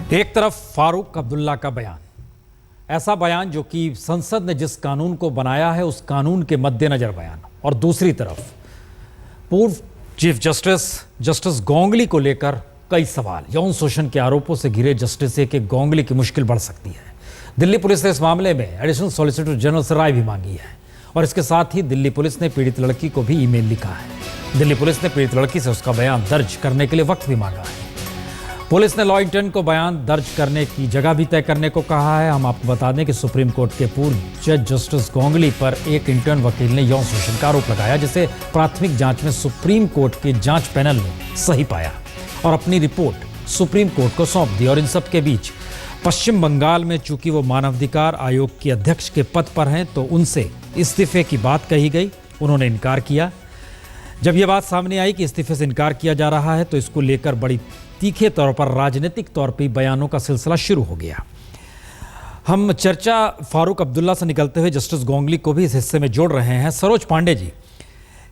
एक तरफ फारूक अब्दुल्ला का बयान, ऐसा बयान जो कि संसद ने जिस कानून को बनाया है उस कानून के मद्देनजर बयान, और दूसरी तरफ पूर्व चीफ जस्टिस गोंगली को लेकर कई सवाल। यौन शोषण के आरोपों से घिरे जस्टिस के गोंगली की मुश्किल बढ़ सकती है। दिल्ली पुलिस ने इस मामले में एडिशनल सॉलिसिटर जनरल से राय भी मांगी है और इसके साथ ही दिल्ली पुलिस ने पीड़ित लड़की को भी ईमेल लिखा है। दिल्ली पुलिस ने पीड़ित लड़की से उसका बयान दर्ज करने के लिए वक्त भी मांगा है। पुलिस ने लॉ इंटर्न को बयान दर्ज करने की जगह भी तय करने को कहा है। हम आपको बता दें कि सुप्रीम कोर्ट के पूर्व जज जस्टिस गोंगली पर एक इंटर्न वकील ने यौन शोषण का आरोप लगाया, जिसे प्राथमिक जांच में सुप्रीम कोर्ट के जांच पैनल ने सही पाया और अपनी रिपोर्ट सुप्रीम कोर्ट को सौंप दी। और इन सब के बीच पश्चिम बंगाल में चूंकि वो मानवाधिकार आयोग के अध्यक्ष के पद पर हैं तो उनसे इस्तीफे की बात कही गई। उन्होंने इनकार किया। जब ये बात सामने आई कि इस्तीफे से इनकार किया जा रहा है तो इसको लेकर बड़ी तीखे तौर पर राजनीतिक तौर पर बयानों का सिलसिला शुरू हो गया। हम चर्चा फारूक अब्दुल्ला से निकलते हुए जस्टिस गोंगली को भी इस हिस्से में जोड़ रहे हैं। सरोज पांडे जी,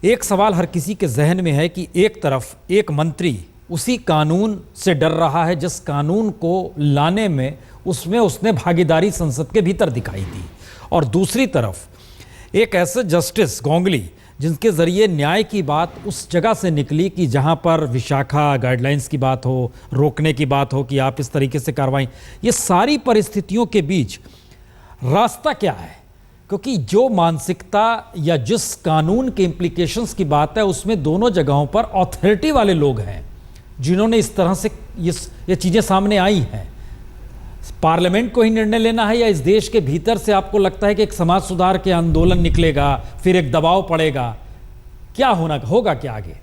एक सवाल हर किसी के जहन में है कि एक तरफ एक मंत्री उसी कानून से डर रहा है जिस कानून को लाने में उसमें उसने भागीदारी संसद के भीतर दिखाई दी, और दूसरी तरफ एक ऐसे जस्टिस गोंगली जिनके जरिए न्याय की बात उस जगह से निकली कि जहां पर विशाखा गाइडलाइंस की बात हो, रोकने की बात हो कि आप इस तरीके से कार्रवाई। ये सारी परिस्थितियों के बीच रास्ता क्या है? क्योंकि जो मानसिकता या जिस कानून के इम्प्लीकेशंस की बात है उसमें दोनों जगहों पर अथॉरिटी वाले लोग हैं जिन्होंने इस तरह से ये चीज़ें सामने आई हैं। पार्लियामेंट को ही निर्णय लेना है या इस देश के भीतर से आपको लगता है कि एक समाज सुधार के आंदोलन निकलेगा, फिर एक दबाव पड़ेगा? क्या होगा क्या आगे?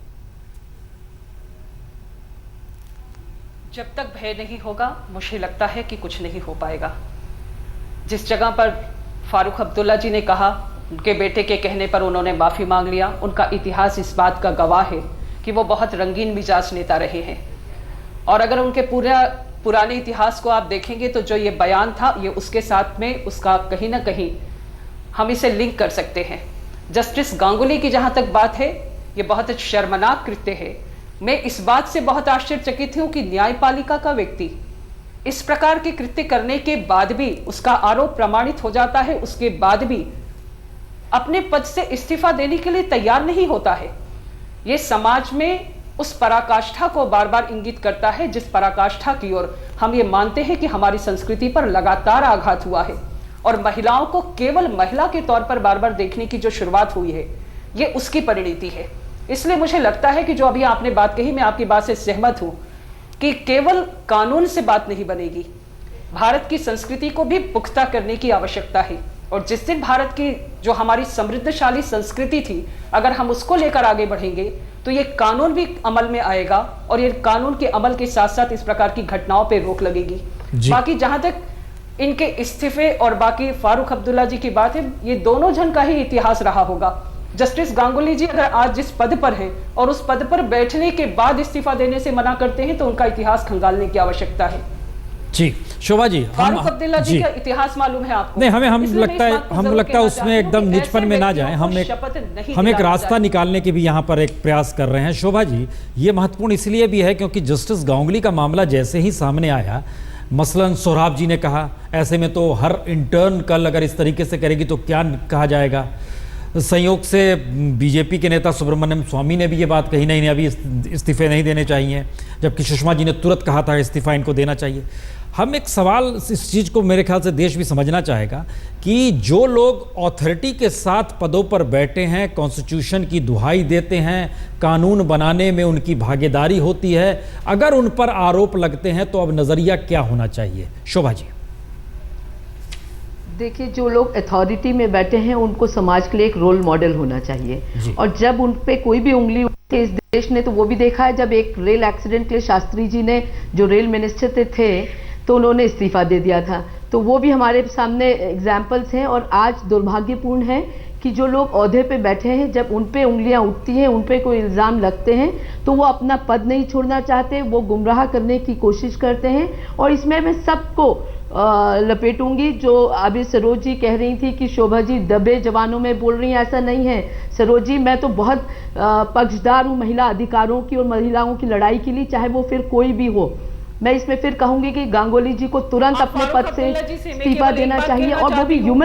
जब तक भय नहीं होगा मुझे लगता है कि कुछ नहीं हो पाएगा। जिस जगह पर फारूक अब्दुल्ला जी ने कहा, उनके बेटे के कहने पर उन्होंने माफी मांग लिया, उनका इतिहास इस बात का गवाह है कि वो बहुत रंगीन मिजाज नेता रहे हैं। और अगर उनके पुराने इतिहास को आप देखेंगे तो जो ये बयान था ये उसके साथ में उसका कहीं ना कहीं हम इसे लिंक कर सकते हैं। जस्टिस गांगुली की जहां तक बात है, ये बहुत शर्मनाक कृत्य है। मैं इस बात से बहुत आश्चर्यचकित हूं कि न्यायपालिका का व्यक्ति इस प्रकार के कृत्य करने के बाद भी, उसका आरोप प्रमाणित हो जाता है, उसके बाद भी अपने पद से इस्तीफा देने के लिए तैयार नहीं होता है। ये समाज में उस पराकाष्ठा को बार बार इंगित करता है जिस पराकाष्ठा की ओर हम ये मानते हैं कि हमारी संस्कृति पर लगातार आघात हुआ है, और महिलाओं को केवल महिला के तौर पर बार बार देखने की जो शुरुआत हुई है ये उसकी परिणति है। इसलिए मुझे लगता है कि जो अभी आपने बात कही, मैं आपकी बात से सहमत हूं कि केवल कानून से बात नहीं बनेगी, भारत की संस्कृति को भी पुख्ता करने की आवश्यकता है। और जिस दिन भारत की जो हमारी समृद्धशाली संस्कृति थी, अगर हम उसको लेकर आगे बढ़ेंगे तो ये कानून भी अमल में आएगा और ये कानून के अमल के साथ साथ इस प्रकार की घटनाओं पे रोक लगेगी। बाकी जहां तक इनके इस्तीफे और बाकी फारूक अब्दुल्ला जी की बात है, ये दोनों जन का ही इतिहास रहा होगा। जस्टिस गांगुली जी अगर आज जिस पद पर है और उस पद पर बैठने के बाद इस्तीफा देने से मना करते हैं तो उनका इतिहास खंगालने की आवश्यकता है। जी शोभा जी, फारूक अब्दुल्ला जी का इतिहास मालूम है आपको? नहीं, हम लगता है उसमें एकदम निचपन में ना जाएं। हम एक रास्ता निकालने के भी यहाँ पर एक प्रयास कर रहे हैं। शोभा जी, ये महत्वपूर्ण इसलिए भी है क्योंकि जस्टिस गांगुली का मामला जैसे ही सामने आया, मसलन सोहराब जी ने कहा ऐसे में तो हर इंटर्न कल अगर इस तरीके से करेगी तो क्या कहा जाएगा। संयोग से बीजेपी के नेता सुब्रमण्यम स्वामी ने भी ये बात कही, नहीं अभी इस्तीफे नहीं देने चाहिए, जबकि सुषमा जी ने तुरंत कहा था इस्तीफा इनको देना चाहिए। हम एक सवाल इस चीज़ को मेरे ख्याल से देश भी समझना चाहेगा कि जो लोग अथॉरिटी के साथ पदों पर बैठे हैं, कॉन्स्टिट्यूशन की दुहाई देते हैं, कानून बनाने में उनकी भागीदारी होती है, अगर उन पर आरोप लगते हैं तो अब नज़रिया क्या होना चाहिए? शोभा जी देखिए, जो लोग अथॉरिटी में बैठे हैं उनको समाज के लिए एक रोल मॉडल होना चाहिए, और जब उन पे कोई भी उंगली उठती है, इस देश ने तो वो भी देखा है जब एक रेल एक्सीडेंट के लिए शास्त्री जी ने, जो रेल मिनिस्टर थे, तो उन्होंने इस्तीफा दे दिया था। तो वो भी हमारे सामने एग्जाम्पल्स हैं। और आज दुर्भाग्यपूर्ण है कि जो लोग ओहदे पे बैठे हैं, जब उन पे उंगलियां उठती हैं, उन पे कोई इल्ज़ाम लगते हैं तो वो अपना पद नहीं छोड़ना चाहते, वो गुमराह करने की कोशिश करते हैं। और इसमें मैं सबको लपेटूंगी। जो अभी सरोज जी कह रही थी कि शोभा जी दबे जवानों में बोल रही हैं, ऐसा नहीं है सरोज जी। मैं तो बहुत पक्षदार हूँ महिला अधिकारों की और महिलाओं की लड़ाई के लिए, चाहे वो फिर कोई भी हो। मैं इसमें फिर कहूंगी कि गांगुली जी को तुरंत आप अपने फारूक पद से अब्दुल्ला जी से मैं इस्तीफा केवल एक देना बात चाहिए, कहना और वो भी चाहती हूँ।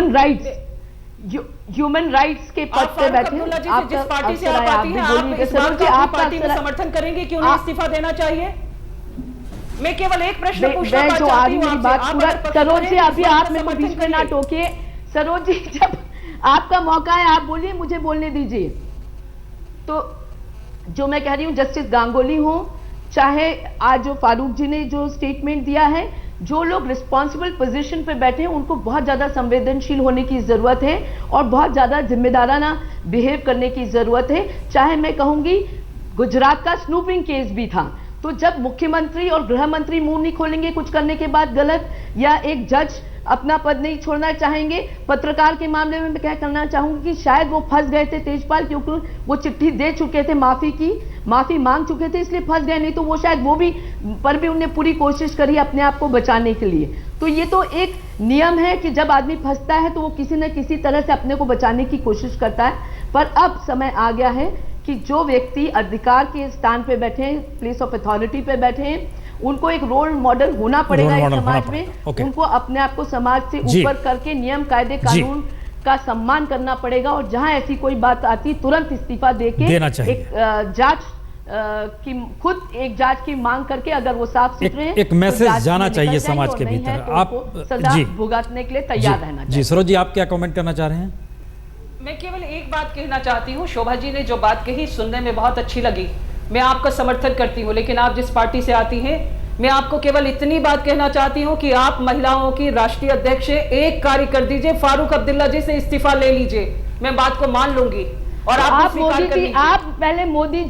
ह्यूमन राइट्स के पद आप पे फारूक बैठे। अब्दुल्ला जी से जिस पार्टी से आप आती हैं, आप इस बात जी का आप अपनी पार्टी में समर्थन करेंगे कि उन्हें इस्तीफा देना चाहिए? मैं केवल एक प्रश्न पूछना मैं जो चाहती आदमी हूँ मेरी आपसे। बात आप पूरा, अगर पक्ष सरोज करें, जी इस अभी बात आप का मेरे को समर्थन बीच में ना करिए। टोकिए। सरोज जी जब आपका मौका है आप बोलिए, मुझे बोलने दीजिए। तो जो मैं कह रही हूँ, जस्टिस गांगुली हो, चाहे आज जो फारूक जी ने जो स्टेटमेंट दिया है, जो लोग रिस्पॉन्सिबल पोजीशन पे बैठे हैं उनको बहुत ज़्यादा संवेदनशील होने की ज़रूरत है और बहुत ज़्यादा जिम्मेदाराना बिहेव करने की ज़रूरत है। चाहे मैं कहूँगी गुजरात का स्नूपिंग केस भी था, तो जब मुख्यमंत्री और गृह मंत्री मुंह नहीं खोलेंगे कुछ करने के बाद गलत, या एक जज अपना पद नहीं छोड़ना चाहेंगे, पत्रकार के मामले में मैं क्या करना चाहूंगी कि शायद वो फंस गए थे तेजपाल, क्योंकि वो चिट्ठी दे चुके थे, माफी मांग चुके थे, इसलिए फंस गए। नहीं तो वो शायद वो भी पर भी उन्हें पूरी कोशिश करी अपने आप को बचाने के लिए। तो ये तो एक नियम है कि जब आदमी फंसता है तो वो किसी न किसी तरह से अपने को बचाने की कोशिश करता है। पर अब समय आ गया है कि जो व्यक्ति अधिकार के स्थान पे बैठे हैं, प्लेस ऑफ अथॉरिटी पे बैठे हैं, उनको एक रोल मॉडल होना पड़ेगा इस समाज में। उनको अपने आप को समाज से ऊपर करके नियम कायदे कानून का सम्मान करना पड़ेगा, और जहां ऐसी कोई बात आती तुरंत इस्तीफा देके एक जांच की, खुद एक जांच की मांग करके, अगर वो साफ सुथरे हैं एक मैसेज जाना चाहिए समाज के भीतर। तो आप सजा भुगतने के लिए तैयार रहना चाहिए। जी सरोज जी, आप क्या कमेंट करना चाह रहे हैं? मैं केवल एक बात कहना चाहती हूँ, शोभा जी ने जो बात कही सुनने में बहुत अच्छी लगी, मैं आपका समर्थन करती हूँ, लेकिन आप जिस पार्टी से आती हैं, मैं आपको केवल इतनी बात कहना चाहती हूँ कि आप महिलाओं की राष्ट्रीय अध्यक्ष हैं, एक कार्य कर दीजिए, फारूक अब्दुल्ला जी से इस्तीफा ले लीजिए, मैं बात को मान लूंगी। और आप मोदी जी, आप पहले मोदी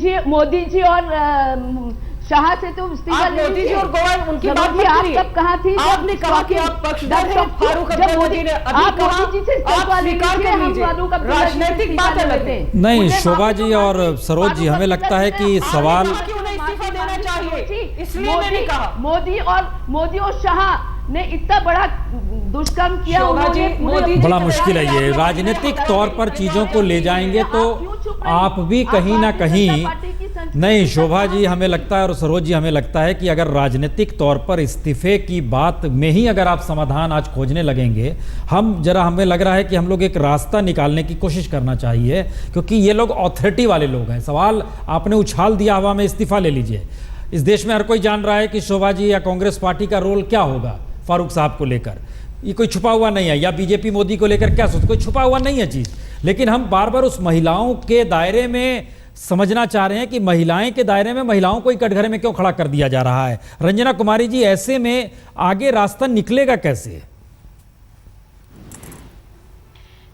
जी और शाह से तो इस्तीफा ले मोदी जी और गोयल उनकी बात भी आप कब कहा थी? आपने कहा कि आप पक्षधर हैं, फारूक अब्दुल्ला जी ने अभी कहा, आप स्वीकार कर लीजिए, राजनीतिक बात अलग है। नहीं शोभा जी और सरोज जी, हमें लगता है कि सवाल इस्तीफा देना चाहिए, इसलिए मैंने कहा मोदी और शाह ने इतना बड़ा दुष्कर्म किया, मोदी बड़ा मुश्किल है ये। राजनीतिक तौर पर चीजों को ले जाएंगे तो आप भी कहीं ना कहीं, नहीं शोभा जी हमें लगता है और सरोज जी हमें लगता है कि अगर राजनीतिक तौर पर इस्तीफे की बात में ही अगर आप समाधान आज खोजने लगेंगे, हमें लग रहा है कि हम लोग एक रास्ता निकालने की कोशिश करना चाहिए, क्योंकि ये लोग ऑथोरिटी वाले लोग हैं। सवाल आपने उछाल दिया हवा में, इस्तीफा ले लीजिए। इस देश में हर कोई जान रहा है कि शोभा जी या कांग्रेस पार्टी का रोल क्या होगा फारूक साहब को लेकर। ये कोई छुपा हुआ नहीं है, या बीजेपी मोदी को लेकर क्या सोच, कोई छुपा हुआ नहीं है चीज। लेकिन हम बार बार उस महिलाओं के दायरे में समझना चाह रहे हैं कि महिलाएं के दायरे में महिलाओं को ही कटघरे में क्यों खड़ा कर दिया जा रहा है। रंजना कुमारी जी, ऐसे में आगे रास्ता निकलेगा कैसे?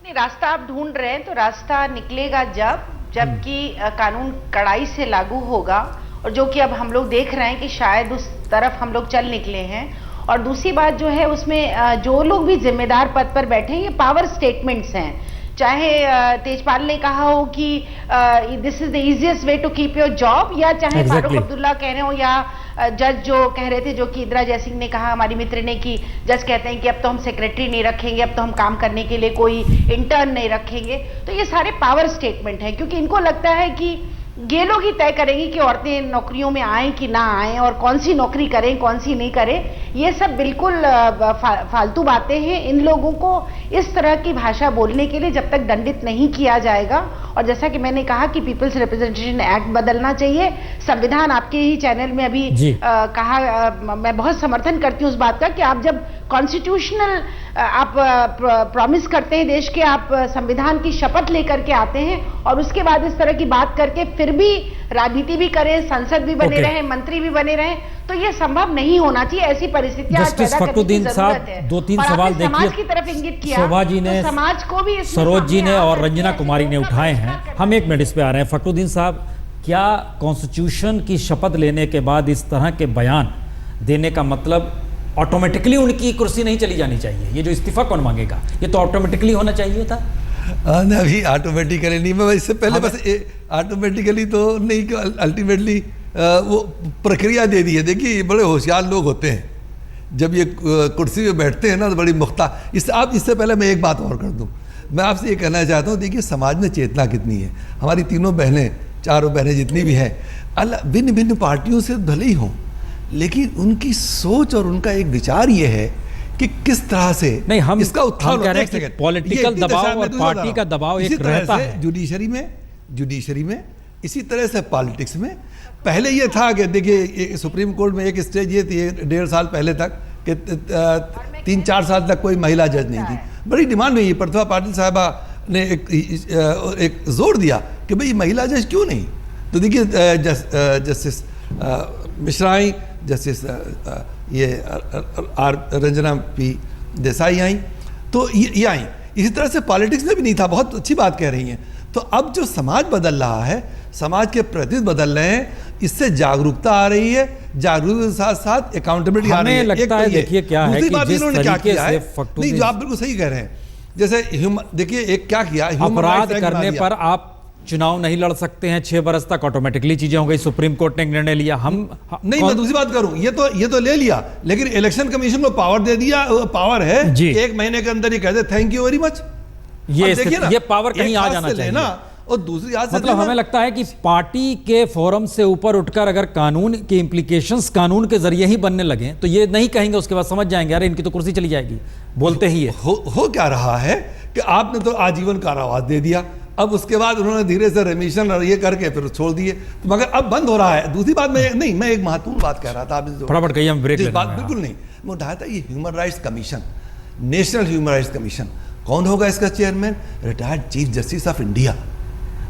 नहीं, रास्ता आप ढूंढ रहे हैं तो रास्ता निकलेगा जबकि कानून कड़ाई से लागू होगा, और जो कि अब हम लोग देख रहे हैं कि शायद उस तरफ हम लोग चल निकले हैं। और दूसरी बात जो है उसमें जो लोग भी जिम्मेदार पद पर बैठे हैं, ये पावर स्टेटमेंट्स हैं। चाहे तेजपाल ने कहा हो कि this is the easiest way to keep your job, या चाहे फारूक अब्दुल्ला कह रहे हो, या जज जो कह रहे थे, जो कि इंदिरा जयसिंह ने कहा, हमारी मित्र ने, कि जज कहते हैं कि अब तो हम सेक्रेटरी नहीं रखेंगे, अब तो हम काम करने के लिए कोई इंटर्न नहीं रखेंगे। तो ये सारे पावर स्टेटमेंट हैं, क्योंकि इनको लगता है कि ये लोग ही तय करेंगे कि औरतें नौकरियों में आएं कि ना आएं, और कौन सी नौकरी करें कौन सी नहीं करें। ये सब बिल्कुल फालतू बातें हैं। इन लोगों को इस तरह की भाषा बोलने के लिए जब तक दंडित नहीं किया जाएगा, और जैसा कि मैंने कहा कि पीपल्स रिप्रेजेंटेशन एक्ट बदलना चाहिए, संविधान आपके ही चैनल में अभी कहा, मैं बहुत समर्थन करती हूँ उस बात का कि आप जब कॉन्स्टिट्यूशनल आप प्रॉमिस करते हैं देश के, आप संविधान की शपथ लेकर के आते हैं, और उसके बाद इस तरह की बात करके फिर भी राजनीति भी करें, संसद भी बने रहे, मंत्री भी बने रहे, तो ये संभव नहीं होना चाहिए। ऐसी परिस्थितियां जस्टिस फखरुद्दीन साहब, 2-3 सवाल देखिए, समाज की तरफ इंगित किया, शोभा जी ने, तो समाज को भी, सरोज जी ने और रंजना कुमारी ने उठाए हैं। हम 1 मिनट इस पे आ रहे हैं। फखरुद्दीन साहब, क्या कॉन्स्टिट्यूशन की शपथ लेने के बाद इस तरह के बयान देने का मतलब ऑटोमेटिकली उनकी कुर्सी नहीं चली जानी चाहिए? ये जो इस्तीफा कौन मांगेगा, ये तो ऑटोमेटिकली होना चाहिए था। अभी ऑटोमेटिकली नहीं, मैं इससे पहले बस ऑटोमेटिकली तो नहीं, अल्टीमेटली वो प्रक्रिया दे दी है। देखिए, ये बड़े होशियार लोग होते हैं, जब ये कुर्सी पे बैठते हैं ना तो बड़ी इससे पहले मैं एक बात और कर दूं। मैं आपसे ये कहना चाहता हूँ, देखिए समाज में चेतना कितनी है। हमारी तीनों बहनें, चारों बहनें जितनी भी हैं, भिन्न भिन्न पार्टियों से भले ही हों, लेकिन उनकी सोच और उनका एक विचार ये है कि किस तरह से नहीं, हम इसका उत्थान कह रहे हैं होता है। कि पॉलिटिकल दबाव और पार्टी का दबाव एक रहता है। जुडिशरी में इसी तरह से पॉलिटिक्स में पहले ये था कि देखिए सुप्रीम कोर्ट में एक स्टेज ये थी 1.5 साल पहले तक कि 3-4 साल तक कोई महिला जज नहीं थी। बड़ी डिमांड हुई, प्रतिभा पाटिल साहबा ने एक जोर दिया कि भाई महिला जज क्यों नहीं। तो देखिए जस्टिस मिश्रा आई, जस्टिस ये आर रंजना पी देसाई आई, तो ये आई। इसी तरह से पॉलिटिक्स में भी नहीं था। बहुत अच्छी बात कह रही हैं। तो अब जो समाज बदल रहा है, समाज के प्रतिनिधि बदल रहे हैं, इससे जागरूकता आ रही है, जागरूकता के साथ साथ अकाउंटेबिलिटी आ रही है। लगता है देखिए क्या है कि जिस तरीके से नहीं, जो आप बिल्कुल सही कह रहे हैं, जैसे देखिए एक क्या किया, अपराध करने पर आप चुनाव नहीं लड़ सकते हैं 6 बरस तक, ऑटोमेटिकली चीजें हो गई। सुप्रीम कोर्ट ने एक निर्णय लिया। हम नहीं, मैं दूसरी बात करूं, ये तो ले लिया, लेकिन इलेक्शन कमीशन को पावर दे दिया। पावर है कि 1 महीने के अंदर ये कह दे थैंक यू वेरी मच। ये पावर कहीं आ जाना चाहिए ना, और दूसरी हाथ से मतलब हमें लगता है कि पार्टी के फोरम से ऊपर उठकर अगर कानून के इम्प्लीकेशंस कानून के जरिए ही बनने लगे तो ये नहीं कहेंगे, उसके बाद समझ जाएंगे अरे इनकी तो कुर्सी चली जाएगी, बोलते ही है। हो क्या रहा है कि आपने तो आजीवन कारावास दे दिया, अब उसके बाद उन्होंने धीरे से रेमिशन और ये करके फिर छोड़ दिए, तो मगर अब बंद हो रहा है। दूसरी बात मैं एक महत्वपूर्ण बात कह रहा था, आपने फटाफट कहिए, हम ब्रेक बात बिल्कुल नहीं मैं उठाया था, ये human rights commission, national human rights commission, कौन होगा इसका chairman? Retired chief justice of India.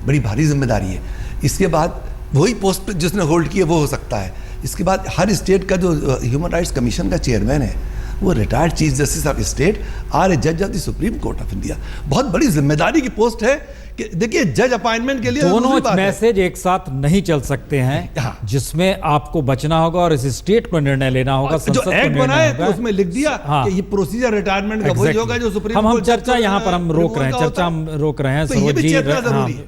बड़ी भारी जिम्मेदारी है। इसके बाद वही पोस्ट जिसने होल्ड किया वो हो सकता है। इसके बाद हर स्टेट का जो ह्यूमन राइट्स कमीशन का चेयरमैन है वो retired chief justice of state are a जज of the Supreme Court of India. बहुत बड़ी जिम्मेदारी की पोस्ट है कि देखिए जज अपॉइंटमेंट के लिए दोनों मैसेज एक साथ नहीं चल सकते हैं, जिसमें आपको बचना होगा और इस स्टेट को निर्णय लेना होगा। जो एक्ट बनाए तो उसमें लिख दिया कि ये प्रोसीजर रिटायरमेंट का वही होगा जो सुप्रीम कोर्ट। चर्चा यहाँ पर हम रोक रहे हैं, चर्चा हम रोक रहे हैं। तो ये भी चेतना जरूरी है।